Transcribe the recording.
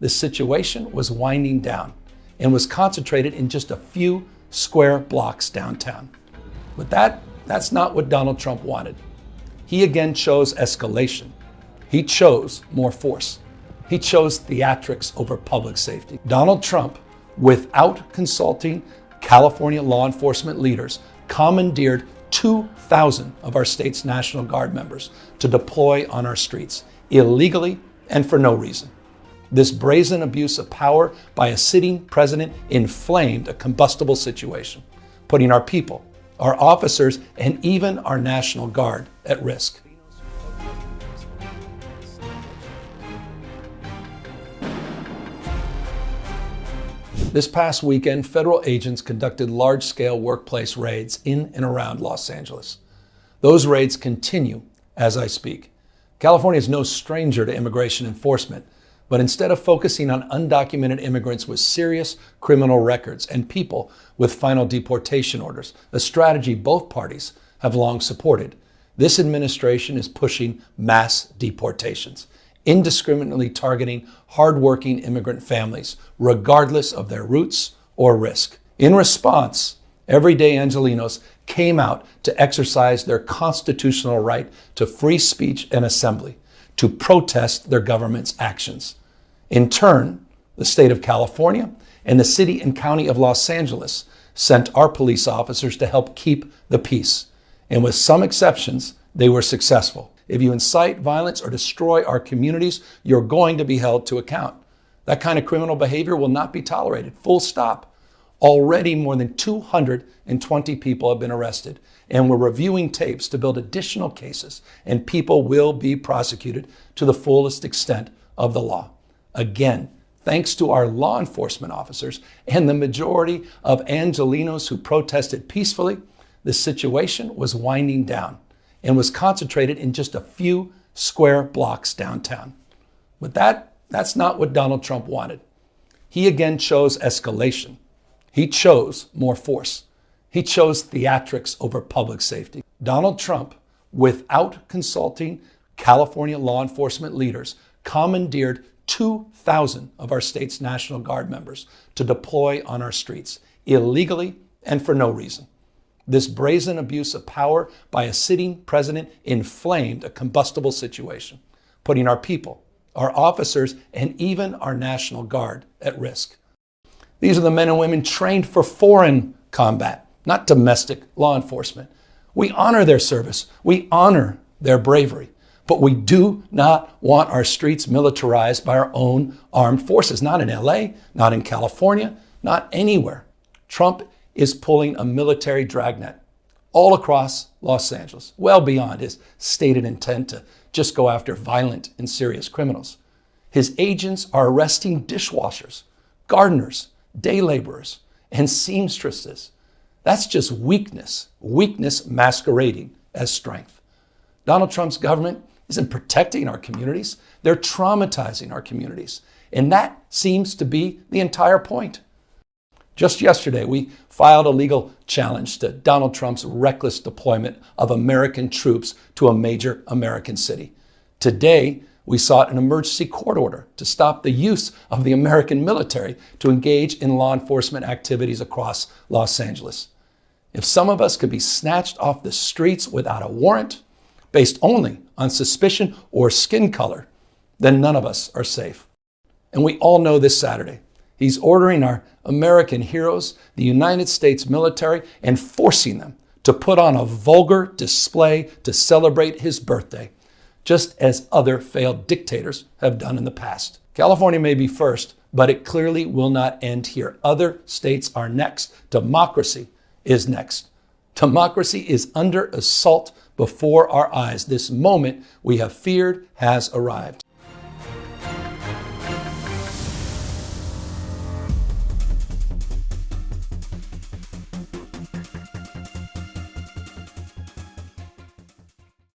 the situation was winding down and was concentrated in just a few square blocks downtown. But that's not what Donald Trump wanted. He again chose escalation. He chose more force. He chose theatrics over public safety. Donald Trump, without consulting California law enforcement leaders, commandeered 2,000 of our state's National Guard members to deploy on our streets, illegally and for no reason. This brazen abuse of power by a sitting president inflamed a combustible situation, putting our people, our officers, and even our National Guard at risk. This past weekend, federal agents conducted large-scale workplace raids in and around Los Angeles. Those raids continue as I speak. California is no stranger to immigration enforcement, but instead of focusing on undocumented immigrants with serious criminal records and people with final deportation orders, a strategy both parties have long supported, this administration is pushing mass deportations, indiscriminately targeting hardworking immigrant families, regardless of their roots or risk. In response, everyday Angelenos came out to exercise their constitutional right to free speech and assembly, to protest their government's actions. In turn, the state of California and the city and county of Los Angeles sent our police officers to help keep the peace. And with some exceptions, they were successful. If you incite violence or destroy our communities, you're going to be held to account. That kind of criminal behavior will not be tolerated, full stop. Already more than 220 people have been arrested, and we're reviewing tapes to build additional cases, and people will be prosecuted to the fullest extent of the law. Again, thanks to our law enforcement officers and the majority of Angelenos who protested peacefully, the situation was winding down and was concentrated in just a few square blocks downtown. But that's not what Donald Trump wanted. He again chose escalation. He chose more force. He chose theatrics over public safety. Donald Trump, without consulting California law enforcement leaders, commandeered 2,000 of our state's National Guard members to deploy on our streets, illegally and for no reason. This brazen abuse of power by a sitting president inflamed a combustible situation, putting our people, our officers, and even our National Guard at risk. These are the men and women trained for foreign combat, not domestic law enforcement. We honor their service. We honor their bravery. But we do not want our streets militarized by our own armed forces, not in LA, not in California, not anywhere. Trump is pulling a military dragnet all across Los Angeles, well beyond his stated intent to just go after violent and serious criminals. His agents are arresting dishwashers, gardeners, day laborers, and seamstresses. That's just weakness masquerading as strength. Donald Trump's government isn't protecting our communities. They're traumatizing our communities. And that seems to be the entire point. Just yesterday, we filed a legal challenge to Donald Trump's reckless deployment of American troops to a major American city. Today, we sought an emergency court order to stop the use of the American military to engage in law enforcement activities across Los Angeles. If some of us could be snatched off the streets without a warrant, based only on suspicion or skin color, then none of us are safe. And we all know this Saturday, he's ordering our American heroes, the United States military, and forcing them to put on a vulgar display to celebrate his birthday, just as other failed dictators have done in the past. California may be first, but it clearly will not end here. Other states are next. Democracy is next. Democracy is under assault before our eyes. This moment we have feared has arrived.